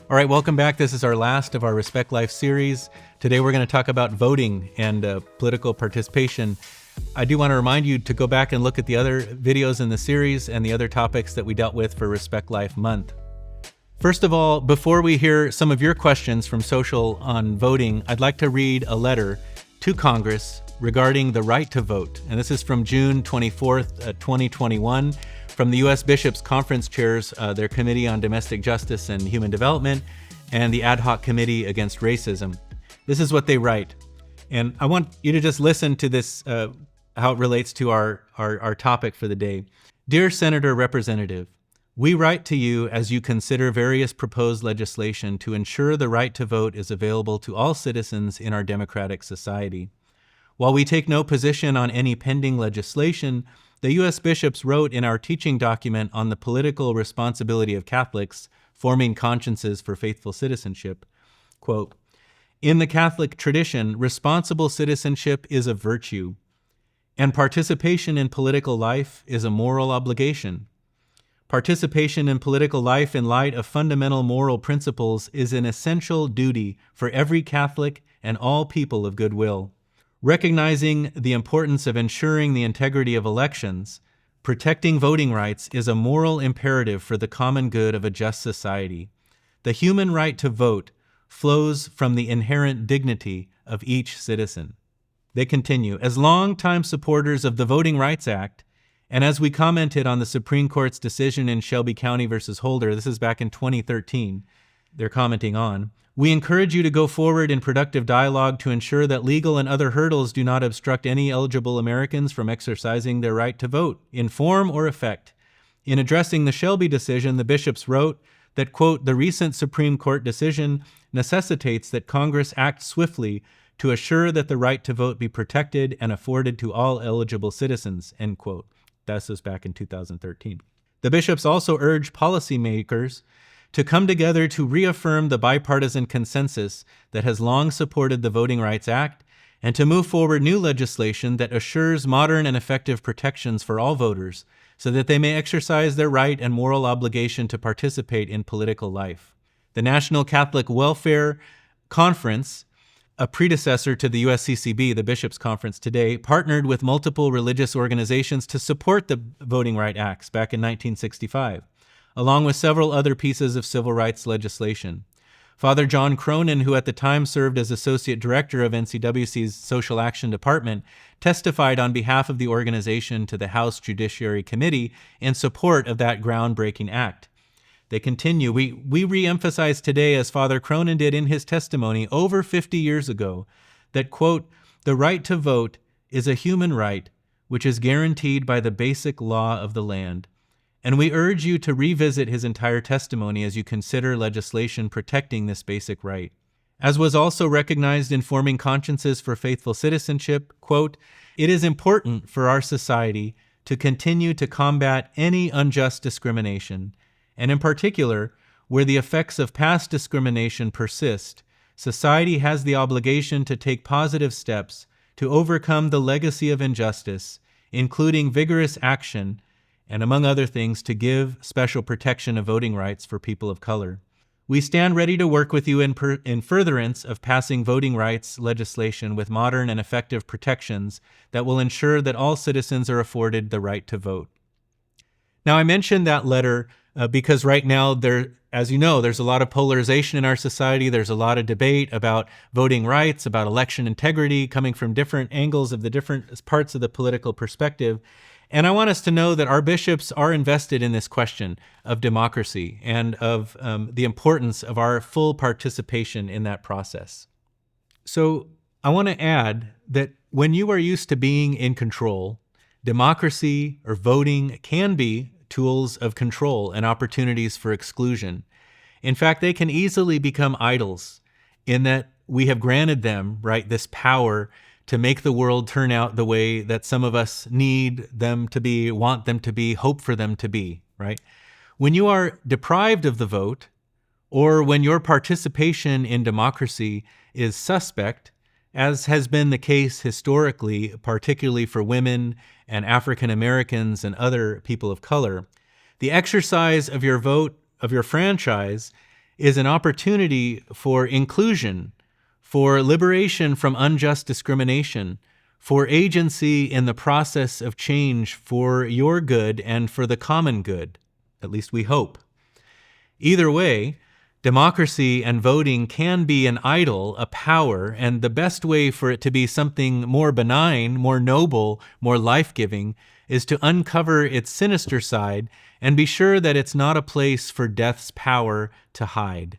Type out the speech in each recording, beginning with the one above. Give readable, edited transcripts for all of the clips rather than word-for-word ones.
All right, welcome back. This is our last of our Respect Life series. Today we're going to talk about voting and political participation. I do want to remind you to go back and look at the other videos in the series and the other topics that we dealt with for Respect Life Month. First of all, before we hear some of your questions from social on voting, I'd like to read a letter to Congress regarding the right to vote. And this is from June 24th, 2021. From the U.S. Bishops' Conference Chairs, their Committee on Domestic Justice and Human Development, and the Ad Hoc Committee Against Racism. This is what they write. And I want you to just listen to this, how it relates to our topic for the day. Dear Senator Representative, we write to you as you consider various proposed legislation to ensure the right to vote is available to all citizens in our democratic society. While we take no position on any pending legislation, the U.S. Bishops wrote in our teaching document on the political responsibility of Catholics, Forming Consciences for Faithful Citizenship, quote, in the Catholic tradition, responsible citizenship is a virtue, and participation in political life is a moral obligation. Participation in political life in light of fundamental moral principles is an essential duty for every Catholic and all people of goodwill. Recognizing the importance of ensuring the integrity of elections, protecting voting rights is a moral imperative for the common good of a just society. The human right to vote flows from the inherent dignity of each citizen. They continue, as longtime supporters of the Voting Rights Act, and as we commented on the Supreme Court's decision in Shelby County versus Holder, this is back in 2013, they're commenting on, we encourage you to go forward in productive dialogue to ensure that legal and other hurdles do not obstruct any eligible Americans from exercising their right to vote, in form or effect. In addressing the Shelby decision, the bishops wrote that, quote, the recent Supreme Court decision necessitates that Congress act swiftly to assure that the right to vote be protected and afforded to all eligible citizens, end quote. This was back in 2013. The bishops also urged policymakers to come together to reaffirm the bipartisan consensus that has long supported the Voting Rights Act and to move forward new legislation that assures modern and effective protections for all voters so that they may exercise their right and moral obligation to participate in political life. The National Catholic Welfare Conference, a predecessor to the USCCB, the Bishops' Conference today, partnered with multiple religious organizations to support the Voting Rights Acts back in 1965. Along with several other pieces of civil rights legislation. Father John Cronin, who at the time served as Associate Director of NCWC's Social Action Department, testified on behalf of the organization to the House Judiciary Committee in support of that groundbreaking act. They continue, we re-emphasize today, as Father Cronin did in his testimony over 50 years ago, that, quote, the right to vote is a human right which is guaranteed by the basic law of the land. And we urge you to revisit his entire testimony as you consider legislation protecting this basic right. As was also recognized in Forming Consciences for Faithful Citizenship, quote, it is important for our society to continue to combat any unjust discrimination, and in particular, where the effects of past discrimination persist, society has the obligation to take positive steps to overcome the legacy of injustice, including vigorous action and among other things, to give special protection of voting rights for people of color. We stand ready to work with you in furtherance of passing voting rights legislation with modern and effective protections that will ensure that all citizens are afforded the right to vote. Now, I mentioned that letter because right now, as you know, there's a lot of polarization in our society. There's a lot of debate about voting rights, about election integrity, coming from different angles of the different parts of the political perspective. And I want us to know that our bishops are invested in this question of democracy and of the importance of our full participation in that process. So I want to add that when you are used to being in control, democracy or voting can be tools of control and opportunities for exclusion. In fact, they can easily become idols in that we have granted them, right, this power to make the world turn out the way that some of us need them to be, want them to be, hope for them to be, right? When you are deprived of the vote, or when your participation in democracy is suspect, as has been the case historically, particularly for women and African Americans and other people of color, the exercise of your vote, of your franchise, is an opportunity for inclusion, for liberation from unjust discrimination, for agency in the process of change for your good and for the common good. At least we hope. Either way, democracy and voting can be an idol, a power, and the best way for it to be something more benign, more noble, more life-giving is to uncover its sinister side and be sure that it's not a place for death's power to hide.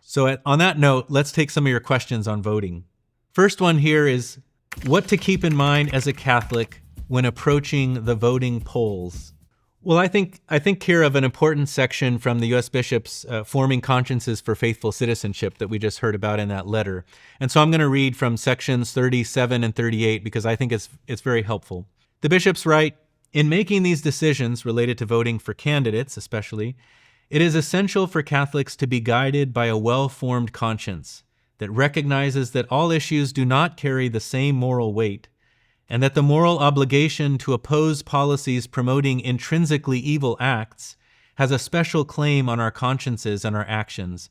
So on that note, let's take some of your questions on voting. First one here is what to keep in mind as a Catholic when approaching the voting polls. Well, I think here of an important section from the U.S. Bishops' Forming Consciences for Faithful Citizenship that we just heard about in that letter. And so I'm going to read from sections 37 and 38 because I think it's very helpful. The bishops write, in making these decisions related to voting for candidates especially, it is essential for Catholics to be guided by a well-formed conscience that recognizes that all issues do not carry the same moral weight, and that the moral obligation to oppose policies promoting intrinsically evil acts has a special claim on our consciences and our actions.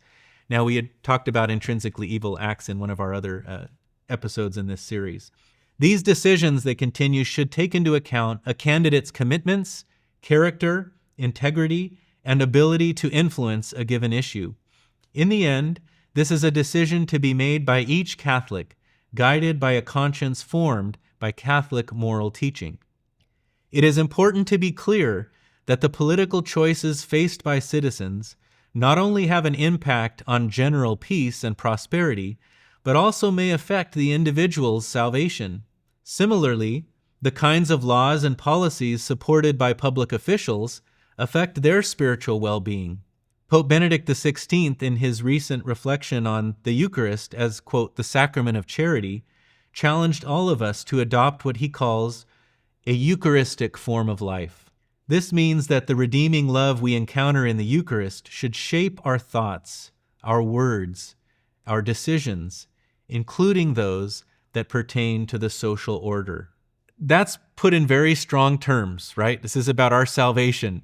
Now, we had talked about intrinsically evil acts in one of our other episodes in this series. These decisions, they continue, should take into account a candidate's commitments, character, integrity, and ability to influence a given issue. In the end, this is a decision to be made by each Catholic, guided by a conscience formed by Catholic moral teaching. It is important to be clear that the political choices faced by citizens not only have an impact on general peace and prosperity, but also may affect the individual's salvation. Similarly, the kinds of laws and policies supported by public officials affect their spiritual well-being. Pope Benedict XVI, in his recent reflection on the Eucharist as, quote, the sacrament of charity, challenged all of us to adopt what he calls a Eucharistic form of life. This means that the redeeming love we encounter in the Eucharist should shape our thoughts, our words, our decisions, including those that pertain to the social order. That's put in very strong terms, right? This is about our salvation.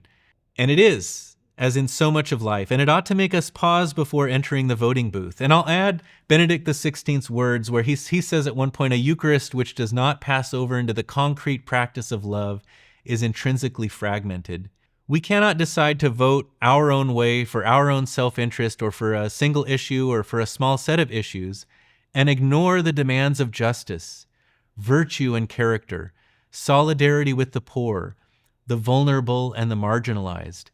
And it is, as in so much of life, and it ought to make us pause before entering the voting booth. And I'll add Benedict XVI's words where he says at one point, a Eucharist which does not pass over into the concrete practice of love is intrinsically fragmented. We cannot decide to vote our own way for our own self-interest or for a single issue or for a small set of issues and ignore the demands of justice, virtue and character, solidarity with the poor, the vulnerable and the marginalized,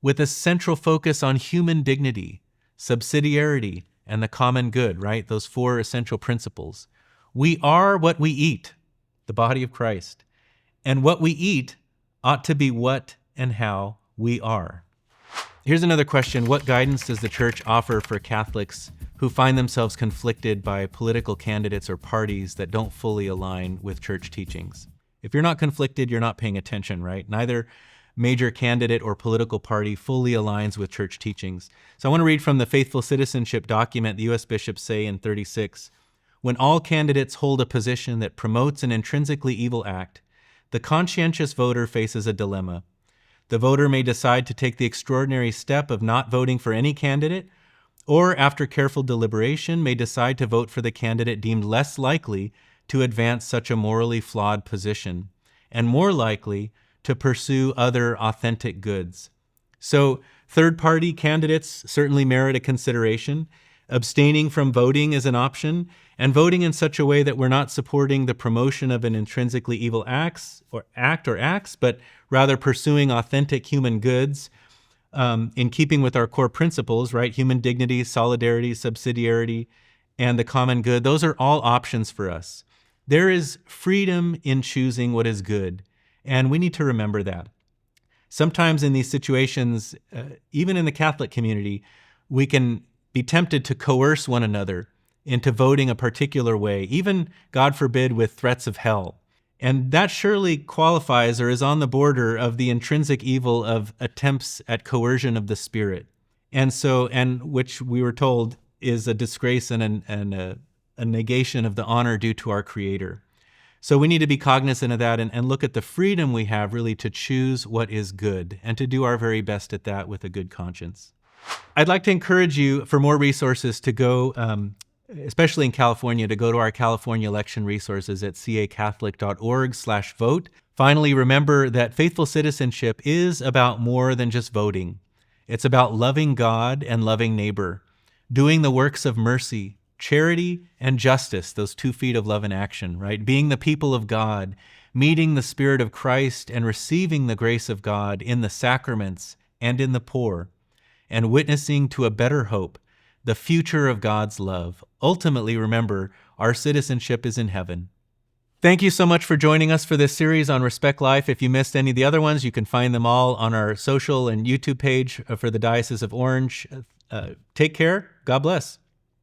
with a central focus on human dignity, subsidiarity, and the common good, right? Those four essential principles. We are what we eat, the body of Christ. And what we eat ought to be what and how we are. Here's another question. What guidance does the Church offer for Catholics who find themselves conflicted by political candidates or parties that don't fully align with Church teachings? If you're not conflicted, you're not paying attention, right? Neither major candidate or political party fully aligns with Church teachings. So I want to read from the Faithful Citizenship document the U.S. bishops say in 36. When all candidates hold a position that promotes an intrinsically evil act, the conscientious voter faces a dilemma. The voter may decide to take the extraordinary step of not voting for any candidate, or after careful deliberation may decide to vote for the candidate deemed less likely to advance such a morally flawed position, and more likely to pursue other authentic goods. So third-party candidates certainly merit a consideration. Abstaining from voting is an option, and voting in such a way that we're not supporting the promotion of an intrinsically evil acts, but rather pursuing authentic human goods in keeping with our core principles, right? Human dignity, solidarity, subsidiarity, and the common good. Those are all options for us. There is freedom in choosing what is good, and we need to remember that. Sometimes in these situations, even in the Catholic community, we can be tempted to coerce one another into voting a particular way, even, God forbid, with threats of hell. And that surely qualifies or is on the border of the intrinsic evil of attempts at coercion of the spirit. And which we were told is a disgrace and a negation of the honor due to our Creator. So we need to be cognizant of that and look at the freedom we have really to choose what is good and to do our very best at that with a good conscience. I'd like to encourage you, for more resources, to go, especially in California, to go to our California election resources at cacatholic.org/vote. Finally, remember that faithful citizenship is about more than just voting. It's about loving God and loving neighbor, doing the works of mercy, charity, and justice, those 2 feet of love in action, right? Being the people of God, meeting the Spirit of Christ, and receiving the grace of God in the sacraments and in the poor, and witnessing to a better hope, the future of God's love. Ultimately, remember, our citizenship is in heaven. Thank you so much for joining us for this series on Respect Life. If you missed any of the other ones, you can find them all on our social and YouTube page for the Diocese of Orange. Take care. God bless.